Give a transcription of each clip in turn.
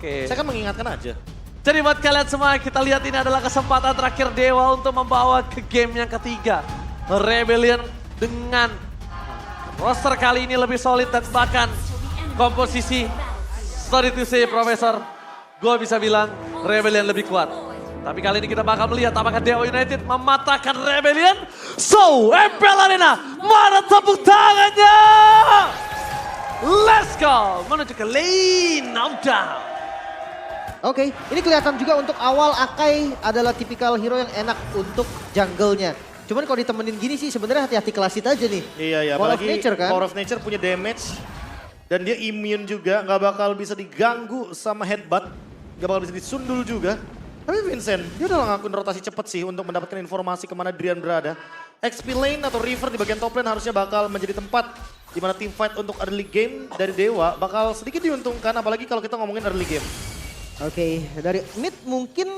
Oke. Saya kan mengingatkan aja. Jadi buat kalian semua, kita lihat ini adalah kesempatan terakhir Dewa untuk membawa ke game yang ketiga. Rebellion dengan roster kali ini lebih solid dan bahkan komposisi, sorry to say Profesor, gue bisa bilang Rebellion lebih kuat. Tapi kali ini kita bakal melihat apakah Dewa United mematahkan Rebellion. So, MPL Arena, mana tepuk tangannya? Let's go, menuju ke lane knockdown. Oke, ini kelihatan juga untuk awal Akai adalah tipikal hero yang enak untuk jungle-nya. Cuman kalau ditemenin gini sih sebenarnya hati-hati klasit aja nih. Iya, ya. Power of Apalagi Nature kan? Power of Nature punya damage. Dan dia immune juga, nggak bakal bisa diganggu sama headbutt. Nggak bakal bisa disundul juga. Tapi Vincent, dia udah ngelakuin rotasi cepet sih untuk mendapatkan informasi kemana Drian berada. XP lane atau River di bagian top lane harusnya bakal menjadi tempat di mana team fight untuk early game dari Dewa bakal sedikit diuntungkan. Apalagi kalau kita ngomongin early game. Oke, dari mid mungkin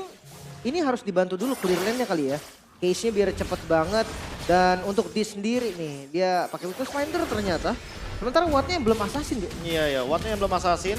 ini harus dibantu dulu clear lane-nya kali ya. Case-nya biar cepet banget. Dan untuk di sendiri nih, dia pakai Weakness Finder ternyata. Sementara Wattnya belum assassin dia. Iya ya, Wattnya yang belum assassin.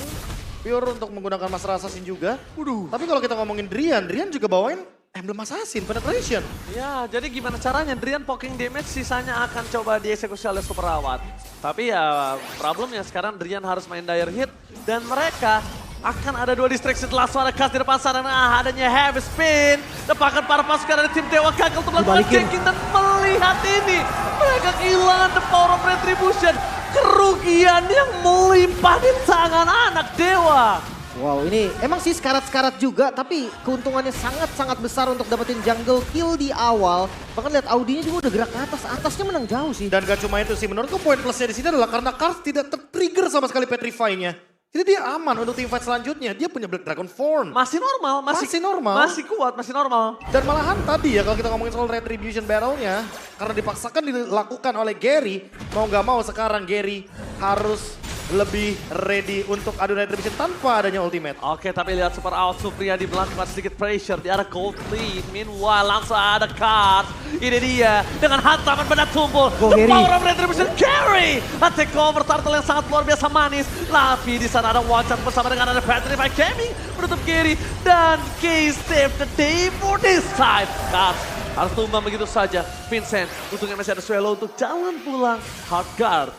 Pure untuk menggunakan Master Assassin juga. Tapi kalau kita ngomongin Drian, Drian juga bawain Emblem Assassin, Penetration. Ya, jadi gimana caranya Drian poking damage sisanya akan coba dieksekusi oleh Super Awat. Tapi ya problemnya sekarang Drian harus main dire hit dan mereka akan ada dua distraksi setelah suara khas di depan sana. Nah, adanya heavy spin. Depakan para pasukan dari tim Dewa gagal untuk melakukan Dibalikin. ganking dan melihat ini. Mereka kehilangan the power of retribution. Kerugian yang melimpah di tangan anak Dewa. Wow, ini emang sih sekarat-sekarat juga, tapi keuntungannya sangat-sangat besar untuk dapetin jungle kill di awal. Bahkan lihat Audinya juga udah gerak ke atas, atasnya menang jauh sih. Dan gak cuma itu sih, menurutku poin plusnya di sini adalah karena Kars tidak ter-trigger sama sekali Petrify-nya. Jadi dia aman untuk team fight selanjutnya. Dia punya Black Dragon Form. Masih normal, Masih normal. Masih kuat, masih normal. Dan malahan tadi ya kalau kita ngomongin soal Retribution Battle-nya, karena dipaksakan dilakukan oleh Gary, mau gak mau sekarang Gary harus lebih ready untuk adu Retribution tanpa adanya ultimate. Oke, tapi lihat Super Out Supriyadi melakukan sedikit pressure di arah gold lead. Meanwhile, langsung ada Kars. Ini dia dengan hantaman benda tumpul. Go, The Gary. power of retribution carry. Take over turtle yang sangat luar biasa manis. Tapi di sana ada Wachan bersama dengan ada Petrify Gaming menutup Gary. Dan K-Step the day for this time. Kars harus tumbang begitu saja. Vincent, untungnya masih ada Swallow untuk jalan pulang. Hard guard.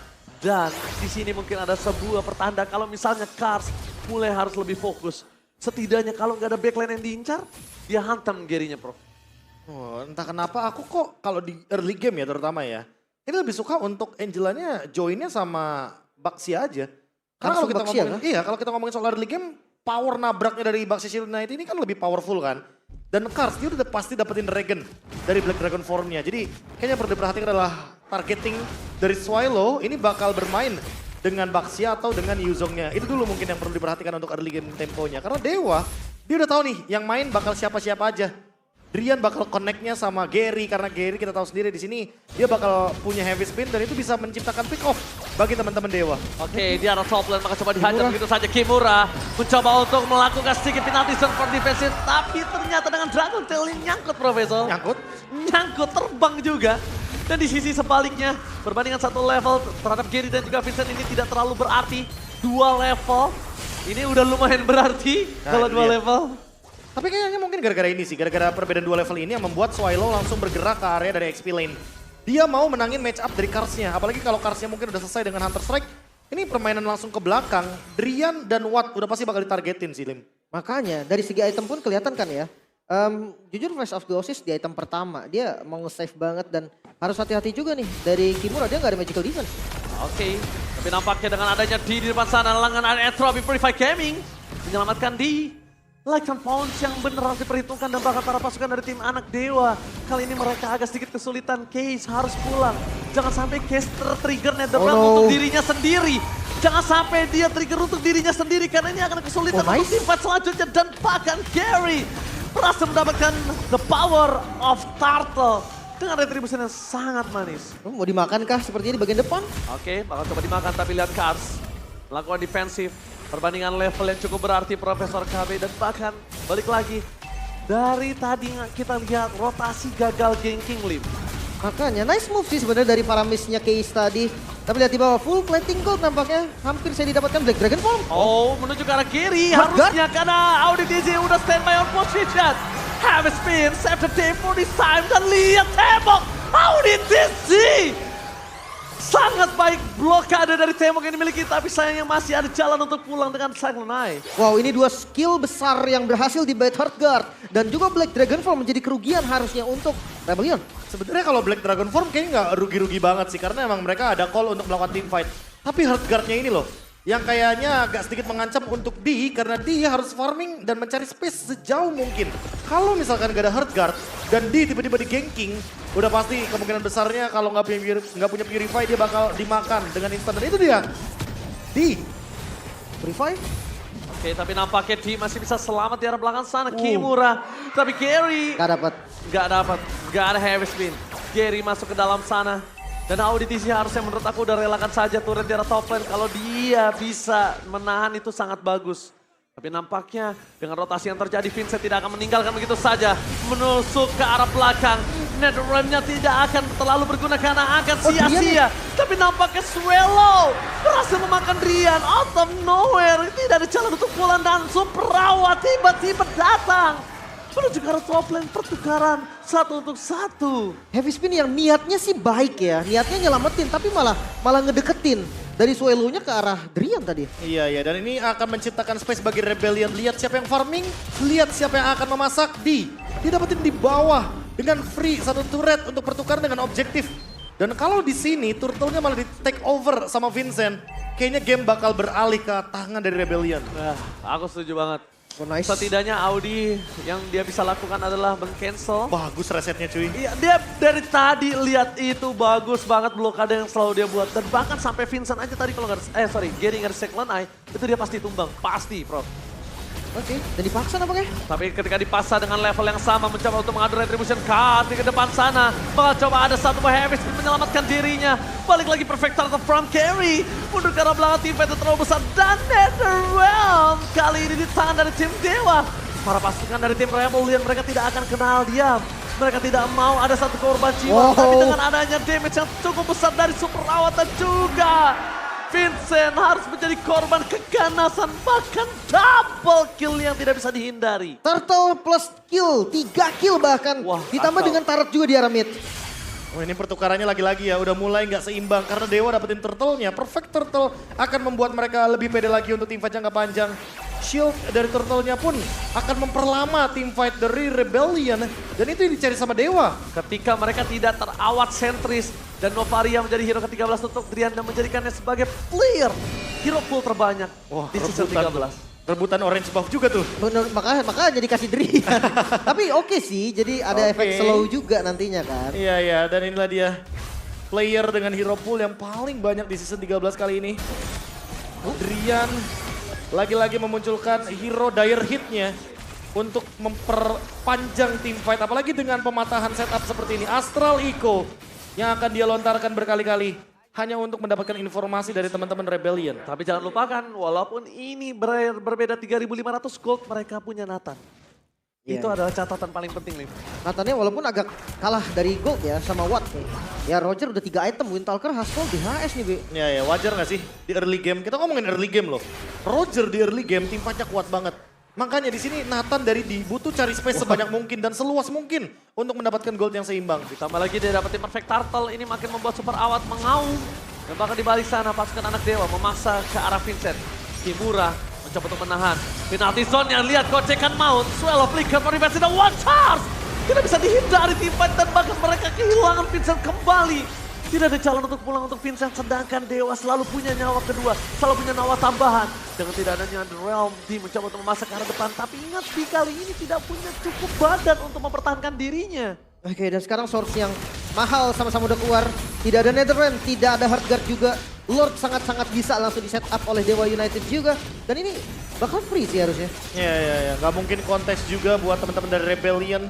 Dan di sini mungkin ada sebuah pertanda kalau misalnya Kars mulai harus lebih fokus. Setidaknya kalau nggak ada backline yang diincar, dia hantam Gary-nya, Prof. Oh, entah kenapa aku kok kalau di early game ya terutama ya, ini lebih suka untuk Angelanya joinnya sama Baxia aja. Karena kalau Langsung kita Baxia, ngomongin, iya kalau kita ngomongin soal early game, power nabraknya dari Baxia Shield Knight ini kan lebih powerful kan. Dan Kars dia udah pasti dapetin Regen dari Black Dragon Form-nya. Jadi kayaknya perlu diperhatikan adalah targeting dari Swallow ini bakal bermain dengan Baxia atau dengan Yuzongnya. Itu dulu mungkin yang perlu diperhatikan untuk early game temponya. Karena Dewa, dia udah tahu nih yang main bakal siapa-siapa aja. Drian bakal connect-nya sama Gary karena Gary kita tahu sendiri di sini dia bakal punya heavy spin dan itu bisa menciptakan pick off bagi teman-teman Dewa. Oke, dia ada top lane, maka coba dihajar begitu saja. Kimura mencoba untuk melakukan sedikit penalti for defensive, tapi ternyata dengan Dragon Tail ini nyangkut, Profesor. Nyangkut? Nyangkut, terbang juga. Dan di sisi sebaliknya, perbandingan satu level terhadap Gary dan juga Vincent ini tidak terlalu berarti. Dua level, ini udah lumayan berarti kalau dua iya. level. Tapi kayaknya mungkin gara-gara ini sih, gara-gara perbedaan dua level ini yang membuat Swallow langsung bergerak ke area dari XP lane. Dia mau menangin match up dari Kars-nya, apalagi kalau Kars-nya mungkin udah selesai dengan Hunter Strike. Ini permainan langsung ke belakang, Drian dan Watt udah pasti bakal ditargetin sih Lim. Makanya dari segi item pun kelihatan kan ya. Jujur Flash of Gnosis di item pertama dia mau nge-save banget dan harus hati-hati juga nih. Dari Kimura dia nggak ada magical defense. Oke, tapi nampaknya dengan adanya di depan sana, lengan ada Entropy Purify Gaming menyelamatkan di Like and Pounce yang benar harus diperhitungkan dan bahkan para pasukan dari tim anak Dewa. Kali ini mereka agak sedikit kesulitan, Case harus pulang. Jangan sampai Case ter-trigger Netherrealm untuk dirinya sendiri. Jangan sampai dia trigger untuk dirinya sendiri karena ini akan kesulitan untuk tim fight selanjutnya. Dan bahkan Gary berhasil mendapatkan the power of Turtle dengan retribution yang sangat manis. Mau dimakan kah sepertinya di bagian depan? Oke, bakal coba dimakan tapi lihat Kars melakukan defensif. Perbandingan level yang cukup berarti Profesor KB dan bahkan balik lagi. Dari tadi kita lihat rotasi gagal ganking Lim. Makanya nice move sih sebenarnya dari para missnya Case tadi. Tapi lihat di bawah full plating gold nampaknya hampir saya didapatkan Black Dragon Form. Oh, menuju ke arah kiri Hardguard. harusnya karena Audi DZ udah standby on position. Have a spin, save the day for this time. Dan lihat tembok Audi DZ. Sangat baik blokade dari tembok yang dimiliki, tapi sayangnya masih ada jalan untuk pulang dengan Cyclone Eye. Wow, ini dua skill besar yang berhasil di bait Hardguard. Dan juga Black Dragon Form menjadi kerugian harusnya untuk Rebellion. Sebenarnya kalau Black Dragon Form kayaknya nggak rugi-rugi banget sih, karena emang mereka ada call untuk melakukan team fight. Tapi Hardguard-nya ini loh, yang kayaknya agak sedikit mengancam untuk D, karena dia harus farming dan mencari space sejauh mungkin. Kalau misalkan gak ada Hardguard dan D tiba-tiba di ganking, udah pasti kemungkinan besarnya kalau nggak punya Purify dia bakal dimakan dengan instan. Dan itu dia, D. Purify? Oke, tapi nampaknya D masih bisa selamat di arah belakang sana. Kimura, tapi Gary Gak dapat. Gak ada heavy spin. Gary masuk ke dalam sana. Dan Audi TC harusnya menurut aku udah relakan saja turret di arah top lane. Kalau dia bisa menahan itu sangat bagus. Tapi nampaknya dengan rotasi yang terjadi Vincent tidak akan meninggalkan begitu saja. Menusuk ke arah belakang. Netherrealm-nya tidak akan terlalu berguna karena akan sia-sia. Tapi nampaknya Swallow berhasil memakan Rian out of nowhere. Tidak ada jalan untuk pulang dan Superawa tiba-tiba datang. Menuju ke arah top lane pertukaran 1 untuk 1. Heavy spin yang niatnya sih baik ya. Niatnya nyelamatin tapi malah dideketin. Dari Swallow-nya ke arah Drian tadi. Iya, dan ini akan menciptakan space bagi Rebellion. Lihat siapa yang farming, lihat siapa yang akan memasak. Didapetin di bawah dengan free 1 turret untuk pertukaran dengan objektif. Dan kalau di sini turtle-nya malah di take over sama Vincent, kayaknya game bakal beralih ke tangan dari Rebellion. Nah, aku setuju banget. Oh, nice. Setidaknya Audi yang dia bisa lakukan adalah meng-cancel. Bagus resetnya cuy. Iya, dia dari tadi lihat itu bagus banget blokade yang selalu dia buat. Dan bahkan sampai Vincent aja tadi kalau Gary nggak ada Cyclone Eye, itu dia pasti tumbang. Pasti, Prof. Oke, dan dipaksa nampaknya. Tapi ketika dipaksa dengan level yang sama mencoba untuk mengadu retribution card di ke depan sana. Bakal coba ada satu buah heavy spin menyelamatkan dirinya. Balik lagi perfect turtle from Carry. Mundur ke arah belakang tim fight terlalu besar. Dan Netherrealm kali ini di tangan dari tim Dewa. Para pasukan dari tim Rebellion mereka tidak akan kenal diam. Mereka tidak mau ada satu korban jiwa. Wow. Tapi dengan adanya damage yang cukup besar dari Super Awat dan juga Vincent harus menjadi korban keganasan, bahkan double kill yang tidak bisa dihindari. Turtle plus kill, 3 kill bahkan. Wah, ditambah kacau. dengan turret juga di arah mid. Oh, ini pertukarannya lagi-lagi ya, udah mulai nggak seimbang karena Dewa dapetin turtle-nya. Perfect turtle akan membuat mereka lebih pede lagi untuk teamfight jangka panjang. Shield dari turtle-nya pun akan memperlama teamfight dari Rebellion. Dan itu yang dicari sama Dewa. Ketika mereka tidak terawat sentris dan Novaria menjadi hero ke-13 untuk Drian dan menjadikannya sebagai player hero pool terbanyak di season 13. Rebutan orange buff juga tuh. Bener, makanya dikasih Drian. Tapi oke sih, jadi ada efek slow juga nantinya kan. Iya, dan inilah dia player dengan hero pool yang paling banyak di season 13 kali ini. Drian lagi-lagi memunculkan hero dire hit-nya untuk memperpanjang team fight. Apalagi dengan pematahan setup seperti ini. Astral Echo yang akan dia lontarkan berkali-kali. Hanya untuk mendapatkan informasi dari teman-teman Rebellion. Tapi jangan lupakan, walaupun ini berbeda 3.500 gold, mereka punya Nathan. Iya. Itu adalah catatan paling penting, Liv. Nathannya walaupun agak kalah dari gold ya sama Watt nih. Ya Roger udah 3 item, Windtalker, Haskell, DHS nih Be. Ya, wajar gak sih di early game? Kita ngomongin early game loh. Roger di early game tim fightnya kuat banget. Makanya di sini Nathan dari D butuh cari space sebanyak mungkin dan seluas mungkin untuk mendapatkan gold yang seimbang. Ditambah lagi dia dapetin perfect turtle, ini makin membuat Super Awat mengaum. Dan bahkan di balik sana pasukan anak dewa memaksa ke arah Vincent. Kimura mencoba untuk menahan. Penalty zone yang lihat gocekan Mount. Swallow flicker prevents dan one charge. Tidak bisa dihindari tim fight dan bahkan mereka kehilangan Vincent kembali. Tidak ada jalan untuk pulang untuk Vincent, sedangkan Dewa selalu punya nyawa kedua, selalu punya nyawa tambahan. Dengan tidak adanya The Realm, D mencoba untuk memasak ke arah depan, tapi ingat D kali ini tidak punya cukup badan untuk mempertahankan dirinya. Oke, dan sekarang source yang mahal sama-sama udah keluar. Tidak ada Netherrealm, tidak ada Hardguard juga. Lord sangat-sangat bisa langsung di set up oleh Dewa United juga. Dan ini bakal free sih harusnya. Ya. Gak mungkin kontes juga buat teman-teman dari Rebellion.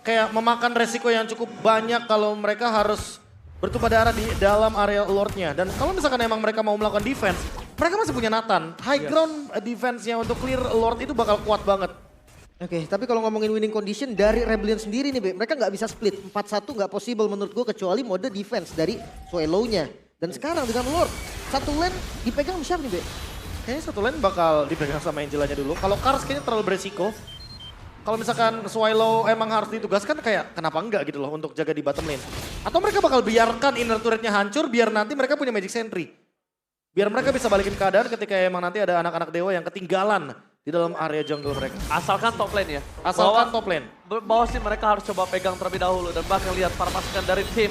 Kayak memakan resiko yang cukup banyak kalau mereka harus bertumpah darah di dalam area Lordnya. Dan kalau misalkan emang mereka mau melakukan defense, mereka masih punya Nathan. High ground defense-nya untuk clear Lord itu bakal kuat banget. Oke, tapi kalau ngomongin winning condition dari Rebellion sendiri nih, Be, mereka nggak bisa split. 4-1 nggak possible menurut gue kecuali mode defense dari Swallow-nya. Dan sekarang dengan Lord, satu lane dipegang siapa nih, Be? Kayaknya satu lane bakal dipegang sama Angelanya dulu. Kalau Kars kayaknya terlalu beresiko. Kalau misalkan Swallow emang harus ditugaskan kayak kenapa enggak gitu loh untuk jaga di bottom lane. Atau mereka bakal biarkan inner turretnya hancur biar nanti mereka punya magic sentry. Biar mereka bisa balikin keadaan ketika emang nanti ada anak-anak dewa yang ketinggalan di dalam area jungle mereka. Asalkan top lane ya. Asalkan top lane. Bawah sih mereka harus coba pegang terlebih dahulu. Dan bahkan lihat para pasukan dari tim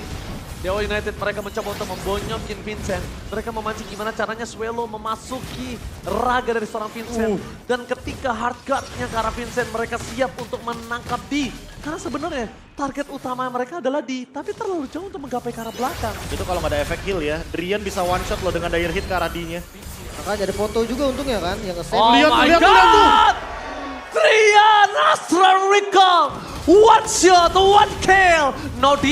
Dewa United, mereka mencoba untuk membonyokin Vincent. Mereka memancing gimana caranya Swallow memasuki raga dari seorang Vincent. Dan ketika hard guard-nya ke arah Vincent, mereka siap untuk menangkap D. Karena sebenarnya target utama mereka adalah D, tapi terlalu jauh untuk menggapai ke arah belakang. Itu kalau nggak ada efek heal ya, Drian bisa one shot loh dengan dire hit ke arah D-nya. Makanya ada foto juga untungnya kan yang nge-save. Oh Lihat, my lihat, lihat tuh. God! Trian Astra Recall! One shot, one kill! No D,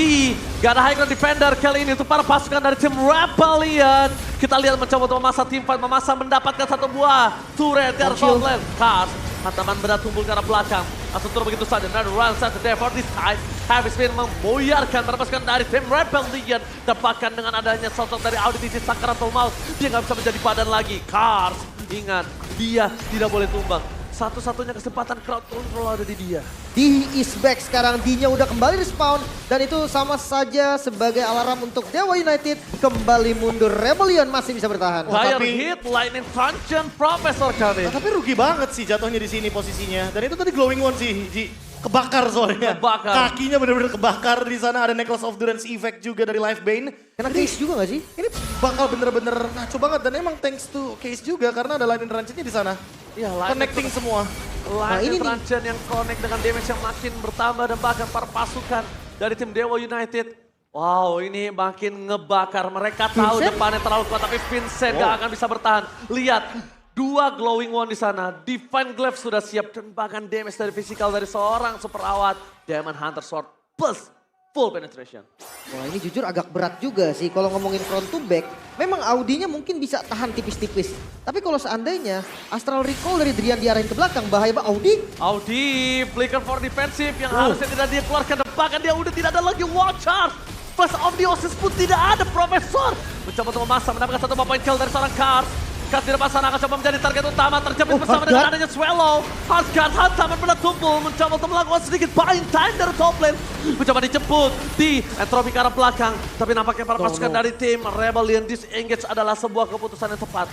gak ada high ground defender kali ini untuk para pasukan dari tim Rebellion. Kita lihat mencoba untuk memasang tim fight, memasang mendapatkan satu buah turret di arah top lane. Cars, hantaman berat tumbul ke arah belakang. Langsung turun begitu saja, another run set there for this side. Heavy spin memboyarkan para pasukan dari tim Rebellion. Dapatkan dengan adanya sosok dari Auditisi Sakaratul Maut, dia gak bisa menjadi padan lagi. Cars, ingat, dia tidak boleh tumbang. Satu-satunya kesempatan crowd control ada di dia. D is back sekarang, D-nya udah kembali respawn. Dan itu sama saja sebagai alarm untuk Dewa United kembali mundur. Rebellion masih bisa bertahan. Fire tapi- hit, lightning truncheon, Profesor kali. Tapi rugi banget sih jatuhnya di sini posisinya. Dan itu tadi glowing one sih, Ji. Kebakar soalnya. Kebakar. Kakinya bener-bener kebakar. Di sana ada Necklace of Durance effect juga dari Life Bane. Kena case juga gak sih? Ini bakal bener-bener ngaco banget. Dan emang thanks to Case juga karena ada lightning truncheon-nya di sana. Ya, Connecting semua. Lightning ini nih. truncheon yang connect dengan damage yang makin bertambah dan bahkan para pasukan dari tim Dewa United. Wow, ini makin ngebakar. Mereka tahu Vincent? depannya terlalu kuat tapi Vincent gak akan bisa bertahan. Lihat, dua glowing one di sana. Divine Glaive sudah siap dan bahkan damage dari physical dari seorang super awat. Diamond Hunter Sword plus full penetration. Wah ini jujur agak berat juga sih kalau ngomongin front to back. Memang Audinya mungkin bisa tahan tipis-tipis. Tapi kalau seandainya Astral Recall dari Drian diarahin ke belakang, bahaya banget Audi. Audi, flicker for defensive yang harusnya tidak dia keluarkan. Dan bahkan dia udah tidak ada lagi wall charge. Plus Omniosis pun tidak ada, Profesor. Mencoba untuk memasang, mendapatkan satu point kill dari seorang Cars. Cars di depan sana akan coba menjadi target utama. Terjepit bersama dengan adanya Swallow. Hardguard, hantaman benar tumpul. Mencoba untuk melakukan sedikit buying time dari top lane. Mencoba dijemput di entropy ke arah belakang. Tapi nampaknya para pasukan dari tim Rebellion disengage adalah sebuah keputusan yang tepat.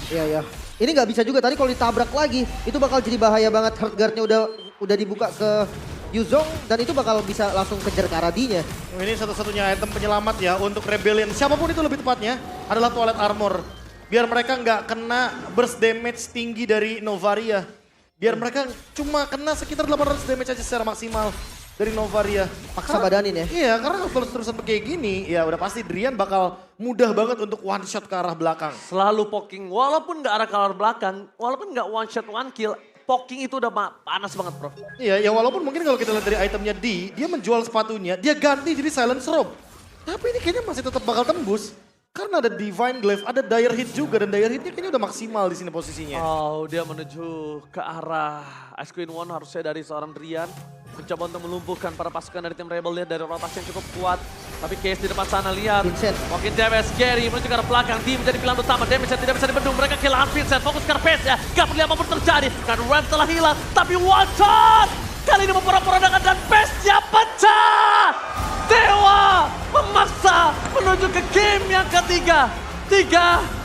Iya ya. Ini nggak bisa juga tadi kalau ditabrak lagi itu bakal jadi bahaya banget. Hardguard-nya udah dibuka ke Yuzong dan itu bakal bisa langsung kejar ke arah D-nya. Ini satu-satunya item penyelamat ya untuk Rebellion. Siapapun itu lebih tepatnya adalah Toilet Armor. Biar mereka nggak kena burst damage tinggi dari Novaria. Biar mereka cuma kena sekitar 800 damage aja secara maksimal dari Novaria. Paksa badanin ya. Iya, karena kalau terusan kayak gini, ya udah pasti Drian bakal mudah banget untuk one shot ke arah belakang. Selalu poking, walaupun nggak arah ke arah belakang, walaupun nggak one shot one kill, poking itu udah panas banget, Bro. Iya, ya walaupun mungkin kalau kita lihat dari itemnya D, dia menjual sepatunya, dia ganti jadi Silence Robe. Tapi ini kayaknya masih tetap bakal tembus. Karena ada Divine Glaive, ada Dire Hit juga, dan Dire Hitnya kayaknya udah maksimal di sini posisinya. Oh, dia menuju ke arah Ice Queen One harusnya dari seorang Drian. Mencoba untuk melumpuhkan para pasukan dari tim Rebel, lihat dari rotasi yang cukup kuat. Tapi Case di depan sana, lihat. Vincent. Makin damage, Gary menuju ke arah belakang. Dia menjadi pilihan utama, damage yang tidak bisa dibendung. Mereka kehilangan Vincent, fokus ke arah Pace ya. Gak peduli apapun terjadi, karena Ramp telah hilang. Tapi one shot! Kali ini memporak-porandakan dan Pace-nya pecah! Dewa memaksa menuju ke game yang ketiga. 3